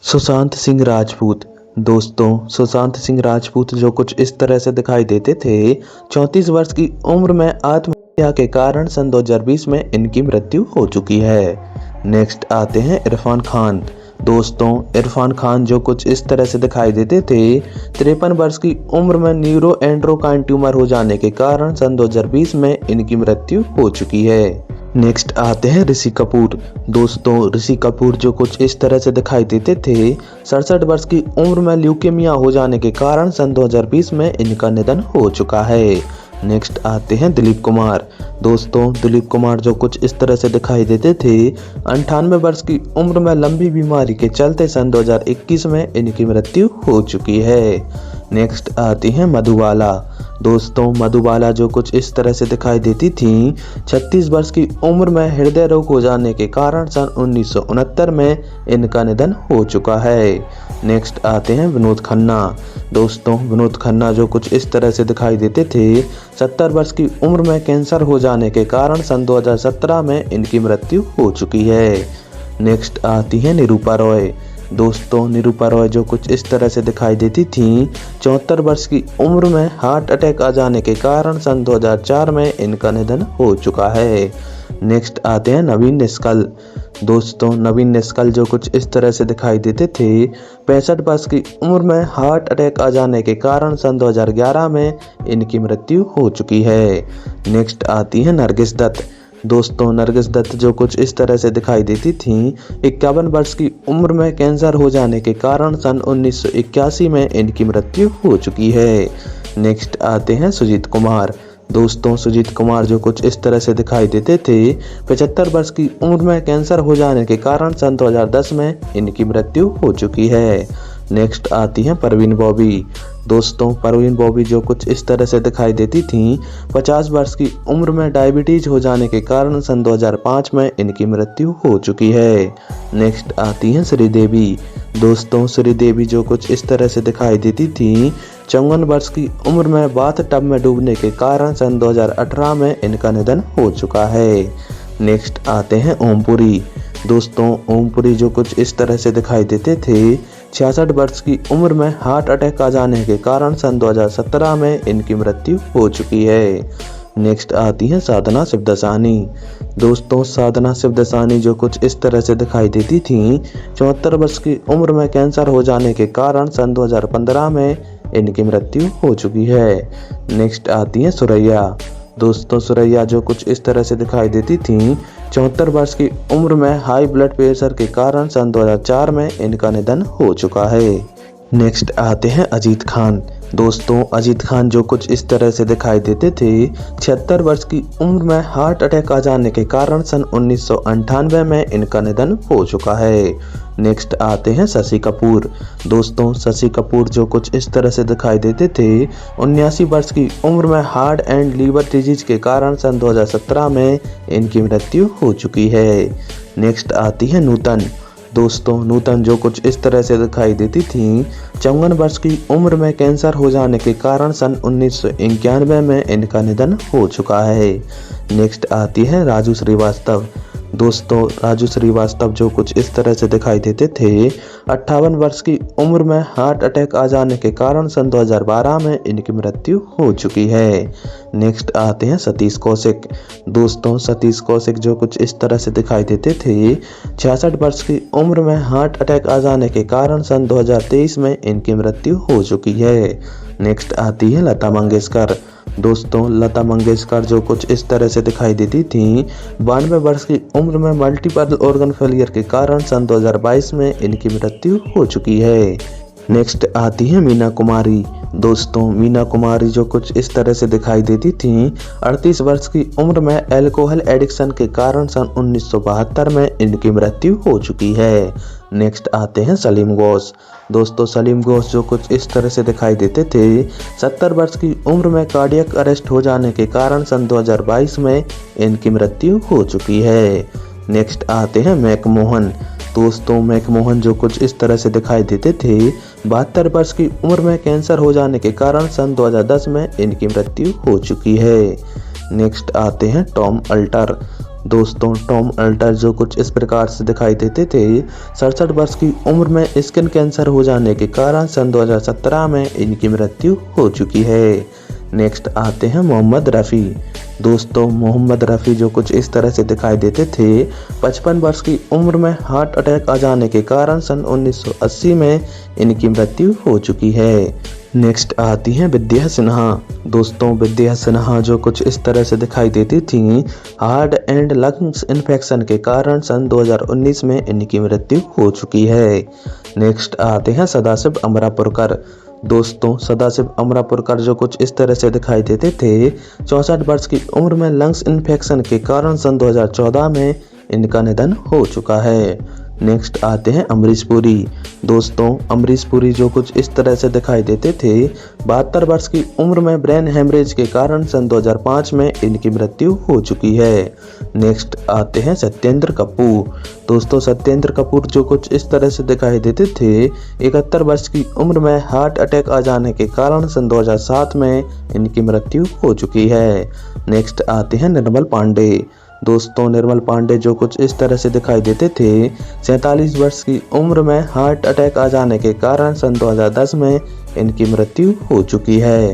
सुशांत सिंह राजपूत। दोस्तों, सुशांत सिंह राजपूत जो कुछ इस तरह से दिखाई देते थे। 34 वर्ष की उम्र में आत्महत्या के कारण सन 2020 में इनकी मृत्यु हो चुकी है। नेक्स्ट आते हैं इरफान खान। दोस्तों, इरफान खान जो कुछ इस तरह से दिखाई देते थे। 53 वर्ष की उम्र में न्यूरो एंड्रोक्राइन ट्यूमर हो जाने के कारण सन 2020 में इनकी मृत्यु हो चुकी है। नेक्स्ट आते हैं ऋषि कपूर। दोस्तों, ऋषि कपूर जो कुछ इस तरह से दिखाई देते थे। 67 वर्ष की उम्र में ल्यूकेमिया हो जाने के कारण सन 2020 में इनका निधन हो चुका है। नेक्स्ट आते हैं दिलीप कुमार। दोस्तों, दिलीप कुमार जो कुछ इस तरह से दिखाई देते थे। 98 वर्ष की उम्र में लंबी बीमारी के चलते सन 2021 में इनकी मृत्यु हो चुकी है। नेक्स्ट आती हैं मधुबाला। दोस्तों, मधुबाला जो कुछ इस तरह से दिखाई देती थी। 36 वर्ष की उम्र में हृदय रोग हो जाने के कारण सन 1969 में इनका निधन हो चुका है। नेक्स्ट आते हैं विनोद खन्ना। दोस्तों, विनोद खन्ना जो कुछ इस तरह से दिखाई देते थे। 70 वर्ष की उम्र में कैंसर हो जाने के कारण सन 2017 में इनकी मृत्यु हो चुकी है। नेक्स्ट आती है निरूपा रॉय। दोस्तों, निरूपा रॉय जो कुछ इस तरह से दिखाई देती थी। 74 वर्ष की उम्र में हार्ट अटैक आ जाने के कारण सन 2004 में इनका निधन हो चुका है। नेक्स्ट आते हैं नवीन निष्कल। दोस्तों, नवीन निष्कल जो कुछ इस तरह से दिखाई देते थे। 65 वर्ष की उम्र में हार्ट अटैक आ जाने के कारण सन 2011 में इनकी मृत्यु हो चुकी है। नेक्स्ट आती है नरगिस दत्त। दोस्तों, नरगिस दत्त जो कुछ इस तरह से दिखाई देती थी। 51 वर्ष की उम्र में कैंसर हो जाने के कारण सन 1981 में इनकी मृत्यु हो चुकी है। नेक्स्ट आते हैं सुजीत कुमार। दोस्तों, सुजीत कुमार जो कुछ इस तरह से दिखाई देते थे। 75 वर्ष की उम्र में कैंसर हो जाने के कारण सन 2010 में इनकी मृत्यु हो चुकी है। नेक्स्ट आती हैं परवीन बॉबी। दोस्तों, परवीन बॉबी जो कुछ इस तरह से दिखाई देती थी। 50 वर्ष की उम्र में डायबिटीज हो जाने के कारण सन 2005 में इनकी मृत्यु हो चुकी है। नेक्स्ट आती हैं श्रीदेवी। दोस्तों, श्रीदेवी जो कुछ इस तरह से दिखाई देती थी। 54 वर्ष की उम्र में बाथ टब में डूबने के कारण सन 2018 में इनका निधन हो चुका है। नेक्स्ट आते हैं ओमपुरी। दोस्तों, ओमपुरी जो कुछ इस तरह से दिखाई देते थे। 66 वर्ष की उम्र में हार्ट अटैक आ जाने के कारण सन 2017 में इनकी मृत्यु हो चुकी है। नेक्स्ट आती हैं साधना शिवदसानी। दोस्तों, साधना शिवदसानी जो कुछ इस तरह से दिखाई देती थी। 74 वर्ष की उम्र में कैंसर हो जाने के कारण सन 2015 में इनकी मृत्यु हो चुकी है। नेक्स्ट आती हैं सुरैया। दोस्तों, सुरैया जो कुछ इस तरह से दिखाई देती थी। 74 वर्ष की उम्र में हाई ब्लड प्रेशर के कारण सन 2004 में इनका निधन हो चुका है। नेक्स्ट आते हैं अजीत खान। दोस्तों, अजीत खान जो कुछ इस तरह से दिखाई देते थे। 76 वर्ष की उम्र में हार्ट अटैक आ जाने के कारण सन 1998 में इनका निधन हो चुका है। नेक्स्ट आते हैं शशि कपूर। दोस्तों, शशि कपूर जो कुछ इस तरह से दिखाई देते थे। 79 वर्ष की उम्र में हार्ट एंड लीवर डिजीज के कारण सन 2017 में इनकी मृत्यु हो चुकी है। नेक्स्ट आती है नूतन। दोस्तों, नूतन जो कुछ इस तरह से दिखाई देती थी। 54 वर्ष की उम्र में कैंसर हो जाने के कारण सन 1991 में इनका निधन हो चुका है। नेक्स्ट आती है राजू श्रीवास्तव। दोस्तों, राजू श्रीवास्तव जो कुछ इस तरह से दिखाई देते थे। 58 वर्ष की उम्र में हार्ट अटैक आ जाने के कारण सन 2012 में इनकी मृत्यु हो चुकी है। नेक्स्ट आते हैं सतीश कौशिक। दोस्तों, सतीश कौशिक जो कुछ इस तरह से दिखाई देते थे। 66 वर्ष की उम्र में हार्ट अटैक आ जाने के कारण सन 2023 में इनकी मृत्यु हो चुकी है। नेक्स्ट आती है लता मंगेशकर। दोस्तों, लता मंगेशकर जो कुछ इस तरह से दिखाई देती थी। 92 वर्ष की उम्र में मल्टीपल ऑर्गन फेलियर के कारण सन 2022 में इनकी मृत्यु हो चुकी है। नेक्स्ट आती है मीना कुमारी। दोस्तों, मीना कुमारी जो कुछ इस तरह से दिखाई देती थी। 38 वर्ष की उम्र में अल्कोहल एडिक्शन के कारण सन 1972 में इनकी मृत्यु हो चुकी है। नेक्स्ट आते हैं सलीम गौस। दोस्तों, सलीम गौस जो कुछ इस तरह से दिखाई देते थे। 70 वर्ष की उम्र में कार्डियक अरेस्ट हो जाने के कारण सन 2022 में इनकी मृत्यु हो चुकी है। नेक्स्ट आते हैं मैकमोहन। दोस्तों, मैकमोहन जो कुछ इस तरह से दिखाई देते थे। 72 वर्ष की उम्र में कैंसर हो जाने के कारण सन 2010 में इनकी मृत्यु हो चुकी है। नेक्स्ट आते हैं टॉम अल्टर। दोस्तों टॉम अल्टर जो कुछ इस प्रकार से दिखाई देते थे। 67 वर्ष की उम्र में स्किन कैंसर हो जाने के कारण सन 2017 में इनकी मृत्यु हो चुकी है। नेक्स्ट आते हैं मोहम्मद रफ़ी। दोस्तों मोहम्मद रफ़ी जो कुछ इस तरह से दिखाई देते थे। 55 वर्ष की उम्र में हार्ट अटैक आ जाने के कारण सन 1980 में इनकी मृत्यु हो चुकी है। नेक्स्ट आती हैं विद्या सिन्हा। दोस्तों विद्या सिन्हा जो कुछ इस तरह से दिखाई देती थी। हार्ट एंड लंग्स इन्फेक्शन के कारण सन 2019 में इनकी मृत्यु हो चुकी है। नेक्स्ट आते हैं सदाशिव अमरापुरकर। दोस्तों सदाशिव अमरापुरकर जो कुछ इस तरह से दिखाई देते थे। 64 वर्ष की उम्र में लंग्स इन्फेक्शन के कारण सन 2014 में इनका निधन हो चुका है। नेक्स्ट आते हैं अमरीश पुरी। दोस्तों अमरीश पुरी जो कुछ इस तरह से दिखाई देते थे। 72 वर्ष की उम्र में ब्रेन हेमरेज के कारण सन 2005 में इनकी मृत्यु हो चुकी है। नेक्स्ट आते हैं सत्येंद्र कपूर। दोस्तों सत्येंद्र कपूर जो कुछ इस तरह से दिखाई देते थे। 71 वर्ष की उम्र में हार्ट अटैक आ जाने के कारण सन 2007 में इनकी मृत्यु हो चुकी है। नेक्स्ट आते हैं निर्मल पांडे। दोस्तों निर्मल पांडे जो कुछ इस तरह से दिखाई देते थे। 47 वर्ष की उम्र में हार्ट अटैक आ जाने के कारण सन 2010 में इनकी मृत्यु हो चुकी है।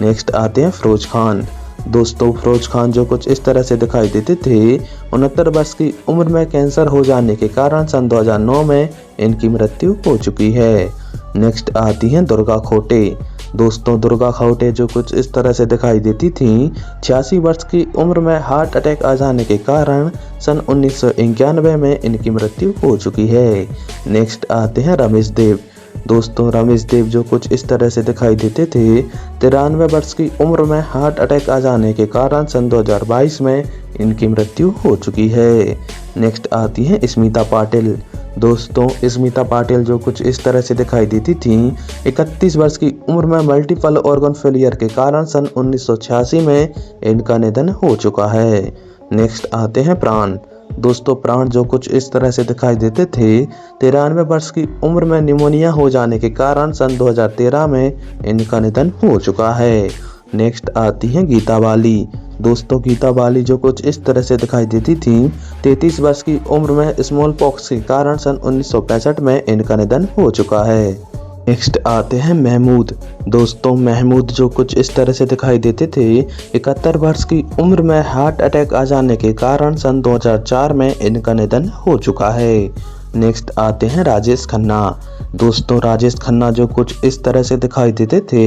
नेक्स्ट आते हैं फिरोज खान। दोस्तों फिरोज खान जो कुछ इस तरह से दिखाई देते थे। 69 वर्ष की उम्र में कैंसर हो जाने के कारण सन 2009 में इनकी मृत्यु हो चुकी है। नेक्स्ट आती हैं दुर्गा खोटे। दोस्तों दुर्गा खोटे जो कुछ इस तरह से दिखाई देती थी। 86 वर्ष की उम्र में हार्ट अटैक आ जाने के कारण सन 1991 में इनकी मृत्यु हो चुकी है। नेक्स्ट आते हैं रमेश देव। दोस्तों रमेश देव जो कुछ इस तरह से दिखाई देते थे। 93 वर्ष की उम्र में हार्ट अटैक आ जाने के कारण सन 2022 में इनकी मृत्यु हो चुकी है। नेक्स्ट आती है स्मिता पाटिल। दोस्तों स्मिता पाटिल जो कुछ इस तरह से दिखाई देती थी। 31 वर्ष की उम्र में मल्टीपल ऑर्गन फेलियर के कारण सन 1986 में इनका निधन हो चुका है। नेक्स्ट आते हैं प्राण। दोस्तों प्राण जो कुछ इस तरह से दिखाई देते थे। 93 वर्ष की उम्र में निमोनिया हो जाने के कारण सन 2013 में इनका निधन हो चुका है। नेक्स्ट आती हैं गीता बाली। दोस्तों गीता बाली जो कुछ इस तरह से दिखाई देती थी। 33 वर्ष की उम्र में स्मॉल पॉक्स के कारण सन 1965 में इनका निधन हो चुका है। नेक्स्ट आते हैं महमूद। दोस्तों महमूद जो कुछ इस तरह से दिखाई देते थे। 71 वर्ष की उम्र में हार्ट अटैक आ जाने के कारण सन 2004 में इनका निधन हो चुका है। नेक्स्ट आते हैं राजेश खन्ना। दोस्तों राजेश खन्ना जो कुछ इस तरह से दिखाई देते थे।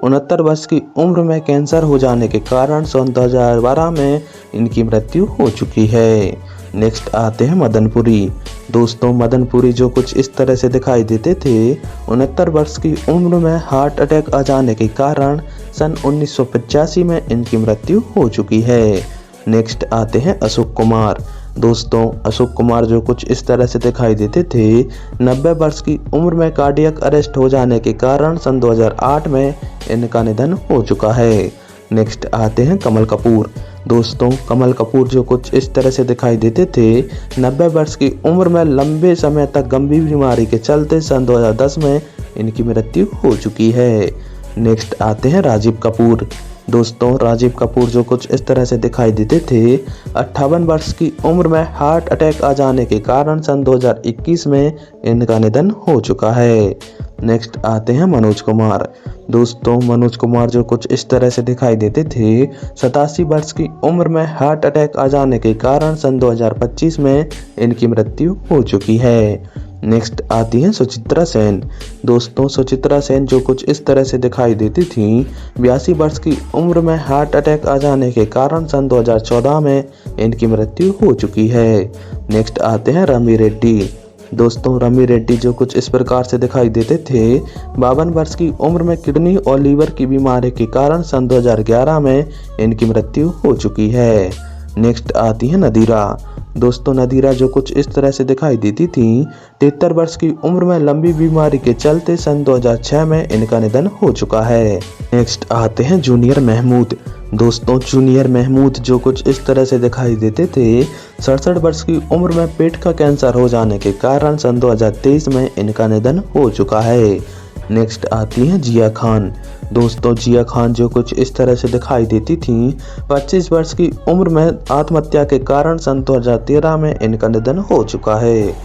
69 वर्ष की उम्र में कैंसर हो जाने के कारण सन 2012 में इनकी मृत्यु हो चुकी है। नेक्स्ट आते हैं मदनपुरी। दोस्तों मदनपुरी जो कुछ इस तरह से दिखाई देते थे। 69 वर्ष की उम्र में हार्ट अटैक आ जाने के कारण सन 1985 में इनकी मृत्यु हो चुकी है। नेक्स्ट आते हैं अशोक कुमार। दोस्तों अशोक कुमार जो कुछ इस तरह से दिखाई देते थे। 90 वर्ष की उम्र में कार्डियक अरेस्ट हो जाने के कारण सन 2008 में इनका निधन हो चुका है। नेक्स्ट आते हैं कमल कपूर। दोस्तों कमल कपूर जो कुछ इस तरह से दिखाई देते थे। 90 वर्ष की उम्र में लंबे समय तक गंभीर बीमारी के चलते सन 2010 में इनकी मृत्यु हो चुकी है। नेक्स्ट आते हैं राजीव कपूर। दोस्तों राजीव कपूर जो कुछ इस तरह से दिखाई देते थे। 58 वर्ष की उम्र में हार्ट अटैक आ जाने के कारण सन 2021 में इनका निधन हो चुका है। नेक्स्ट आते हैं मनोज कुमार। दोस्तों मनोज कुमार जो कुछ इस तरह से दिखाई देते थे। 87 वर्ष की उम्र में हार्ट अटैक आ जाने के कारण सन 2025 में इनकी मृत्यु हो चुकी है। नेक्स्ट आती है सुचित्रा सेन। दोस्तों सुचित्रा सेन जो कुछ इस तरह से दिखाई देती थी। 82 वर्ष की उम्र में हार्ट अटैक आ जाने के कारण सन 2014 में इनकी मृत्यु हो चुकी है। नेक्स्ट आते हैं रमी रेड्डी। दोस्तों रमी रेड्डी जो कुछ इस प्रकार से दिखाई देते थे। 52 वर्ष की उम्र में किडनी और लीवर की बीमारी के कारण सन 2011 में इनकी मृत्यु हो चुकी है। नेक्स्ट आती है नदीरा। दोस्तों नदीरा जो कुछ इस तरह से दिखाई देती थी। 73 वर्ष की उम्र में लंबी बीमारी के चलते सन 2006 में इनका निधन हो चुका है। नेक्स्ट आते हैं जूनियर महमूद। दोस्तों जूनियर महमूद जो कुछ इस तरह से दिखाई देते थे। 67 वर्ष की उम्र में पेट का कैंसर हो जाने के कारण सन 2023 में इनका निधन हो चुका है। नेक्स्ट आती हैं जिया खान। दोस्तों जिया खान जो कुछ इस तरह से दिखाई देती थी। 25 वर्ष की उम्र में आत्महत्या के कारण सन 2013 में इनका निधन हो चुका है।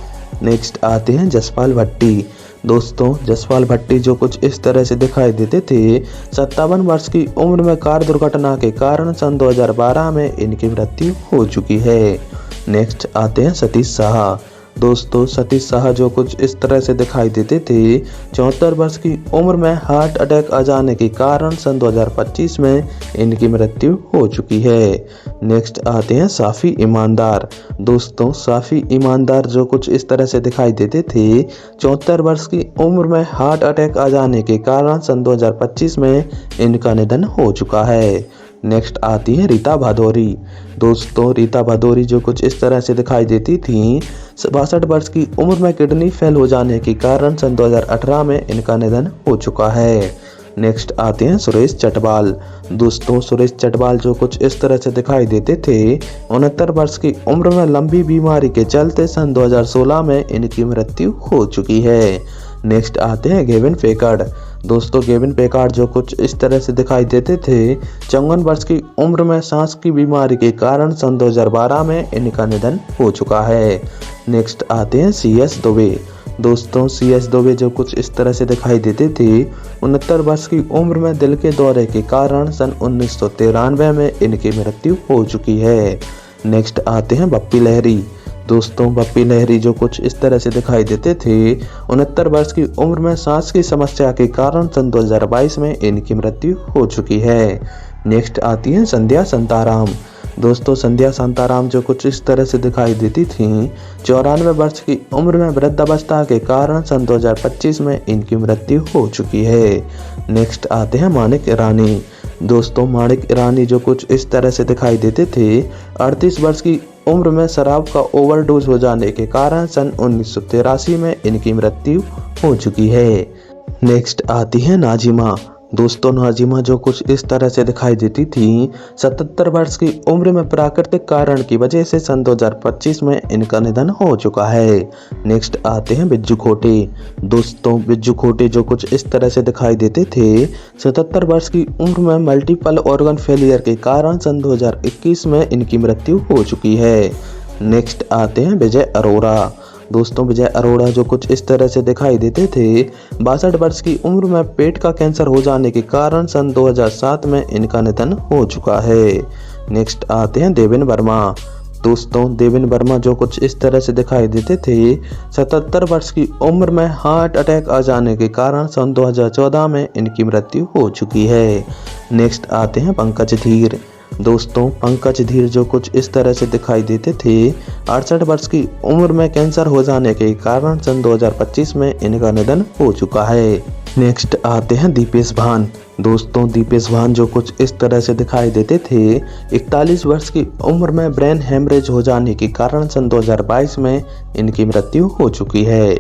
नेक्स्ट आते हैं जसपाल भट्टी। दोस्तों जसपाल भट्टी जो कुछ इस तरह से दिखाई देते थे। 57 वर्ष की उम्र में कार दुर्घटना के कारण सन 2012 में इनकी मृत्यु हो चुकी है। नेक्स्ट आते हैं सतीश शाह। दोस्तों सतीश शाह जो कुछ इस तरह से दिखाई देते थे। 74 वर्ष की उम्र में हार्ट अटैक आ जाने के कारण सन 2025 में इनकी मृत्यु हो चुकी है। नेक्स्ट आते हैं साफ़ी ईमानदार। दोस्तों साफ़ी ईमानदार जो कुछ इस तरह से दिखाई देते थे। 74 वर्ष की उम्र में हार्ट अटैक आ जाने के कारण सन 2025 में इनका निधन हो चुका है। नेक्स्ट आती है रीता भादौरी। दोस्तों रीता भादौरी जो कुछ इस तरह से दिखाई देती थी। 62 वर्ष की उम्र में किडनी फेल हो जाने के कारण सन 2018 में इनका निधन हो चुका है। नेक्स्ट आते हैं सुरेश चटवाल। दोस्तों सुरेश चटवाल जो कुछ इस तरह से दिखाई देते थे। 69 वर्ष की उम्र में लंबी बीमारी के चलते सन 2016 में इनकी मृत्यु हो चुकी है। नेक्स्ट आते हैं गेविन पेकार्ड। दोस्तों गेविन पेकार्ड जो कुछ इस तरह से दिखाई देते थे। 54 वर्ष की उम्र में सांस की बीमारी के कारण सन 2012 में इनका निधन हो चुका है। नेक्स्ट आते हैं CS दुबे। दोस्तों CS दुबे जो कुछ इस तरह से दिखाई देते थे। 69 वर्ष की उम्र में दिल के दौरे के कारण सन 1993 में इनकी मृत्यु हो चुकी है। नेक्स्ट आते हैं बप्पी लहरी। दोस्तों बप्पी लहरी जो कुछ इस तरह से दिखाई देते थे। 69 वर्ष की उम्र में सांस की समस्या के कारण सन 2022 में इनकी मृत्यु हो चुकी है। नेक्स्ट आती है संध्या शांताराम। दोस्तों संध्या शांताराम जो कुछ इस तरह से दिखाई देती थी। 94 वर्ष की उम्र में वृद्धावस्था के कारण सन 2025 में इनकी मृत्यु हो चुकी है। नेक्स्ट आते हैं माणिक ईरानी। दोस्तों माणिक ईरानी जो कुछ इस तरह से दिखाई देते थे। 38 वर्ष की उम्र में शराब का ओवरडोज हो जाने के कारण सन 1983 में इनकी मृत्यु हो चुकी है। नेक्स्ट आती है नाजिमा। दोस्तों नाजिमा जो कुछ इस तरह से दिखाई देती थी। 77 वर्ष की उम्र में प्राकृतिक कारण की वजह से सन 2025 में इनका निधन हो चुका है। नेक्स्ट आते हैं बिज्जू खोटे। दोस्तों बिज्जू खोटे जो कुछ इस तरह से दिखाई देते थे। 77 वर्ष की उम्र में मल्टीपल ऑर्गन फेलियर के कारण सन 2021 में इनकी मृत्यु हो चुकी है। नेक्स्ट आते हैं विजय अरोड़ा। दोस्तों विजय अरोड़ा जो कुछ इस तरह से दिखाई देते थे। 62 वर्ष की उम्र में पेट का कैंसर हो जाने के कारण सन 2007 में इनका निधन हो चुका है। नेक्स्ट आते हैं देवेन वर्मा। दोस्तों देवेन वर्मा जो कुछ इस तरह से दिखाई देते थे। 77 वर्ष की उम्र में हार्ट अटैक आ जाने के कारण सन 2014 में इनकी मृत्यु हो चुकी है। नेक्स्ट आते हैं पंकज धीर। दोस्तों पंकज धीर जो कुछ इस तरह से दिखाई देते थे। 68 वर्ष की उम्र में कैंसर हो जाने के कारण सन 2025 में इनका निधन हो चुका है। नेक्स्ट आते हैं दीपेश भान। दोस्तों दीपेश भान जो कुछ इस तरह से दिखाई देते थे। 41 वर्ष की उम्र में ब्रेन हेमरेज हो जाने के कारण सन 2022 में इनकी मृत्यु हो चुकी है।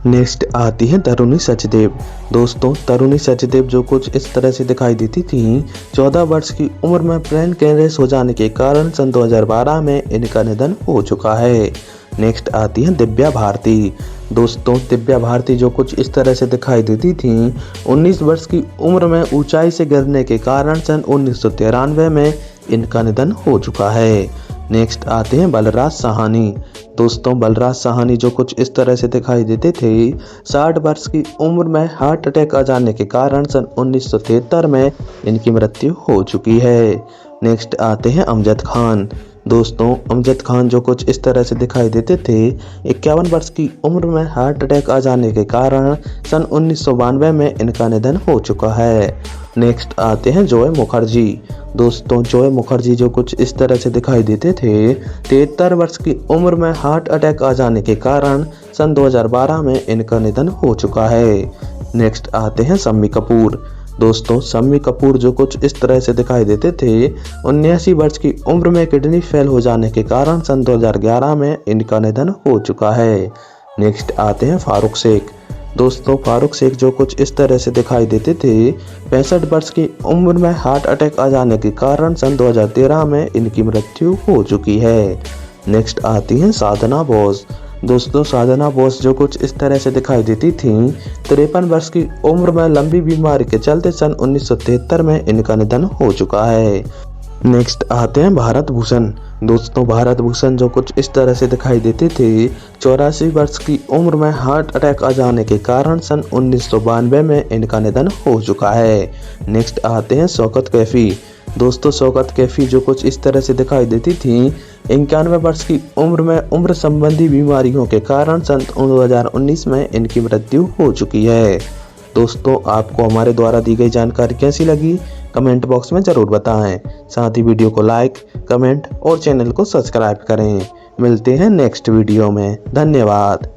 नेक्स्ट आती है तरुणी सचदेव। दोस्तों तरुणी सचदेव जो कुछ इस तरह से दिखाई देती थी। 14 वर्ष की उम्र में ब्रेन कैंसर हो जाने के कारण सन 2012 में इनका निधन हो चुका है। नेक्स्ट आती है दिव्या भारती। दोस्तों दिव्या भारती जो कुछ इस तरह से दिखाई देती थी। 19 वर्ष की उम्र में ऊंचाई से गिरने के कारण सन 1993 में इनका निधन हो चुका है। नेक्स्ट आते हैं बलराज साहनी। दोस्तों बलराज साहनी जो कुछ इस तरह से दिखाई देते थे। 60 वर्ष की उम्र में हार्ट अटैक आ जाने के कारण सन 1973 में इनकी मृत्यु हो चुकी है। नेक्स्ट आते हैं अमजद खान। दोस्तों अमजद खान जो कुछ इस तरह से दिखाई देते थे। 51 वर्ष की उम्र में हार्ट अटैक आ जाने के कारण सन 1992 में इनका निधन हो चुका है। नेक्स्ट आते हैं जॉय मुखर्जी। दोस्तों जॉय मुखर्जी जो कुछ इस तरह से दिखाई देते थे। 73 वर्ष की उम्र में हार्ट अटैक आ जाने के कारण सन 2012 में इनका निधन हो चुका है। नेक्स्ट आते हैं शम्मी कपूर। दोस्तों शम्मी कपूर जो कुछ इस तरह से दिखाई देते थे। 79 वर्ष की उम्र में किडनी फेल हो जाने के कारण सन 2011 में इनका निधन हो चुका है। नेक्स्ट आते हैं फारूक शेख। दोस्तों फारूक शेख जो कुछ इस तरह से दिखाई देते थे। 65 वर्ष की उम्र में हार्ट अटैक आ जाने के कारण सन 2013 में इनकी मृत्यु हो चुकी है। नेक्स्ट आती है साधना बोस। दोस्तों साधना बोस जो कुछ इस तरह से दिखाई देती थी। 53 वर्ष की उम्र में लंबी बीमारी के चलते सन 1973 में इनका निधन हो चुका है। नेक्स्ट आते हैं भारत भूषण। दोस्तों भारत भूषण जो कुछ इस तरह से दिखाई देते थे। 84 वर्ष की उम्र में हार्ट अटैक आ जाने के कारण सन 1992 में इनका निधन हो चुका है। नेक्स्ट आते हैं शौकत कैफी। दोस्तों शौकत कैफी जो कुछ इस तरह से दिखाई देती थी। 91 वर्ष की उम्र में उम्र संबंधी बीमारियों के कारण सन 2019 में इनकी मृत्यु हो चुकी है। दोस्तों आपको हमारे द्वारा दी गई जानकारी कैसी लगी कमेंट बॉक्स में ज़रूर बताएं। साथ ही वीडियो को लाइक, कमेंट और चैनल को सब्सक्राइब करें। मिलते हैं नेक्स्ट वीडियो में। धन्यवाद।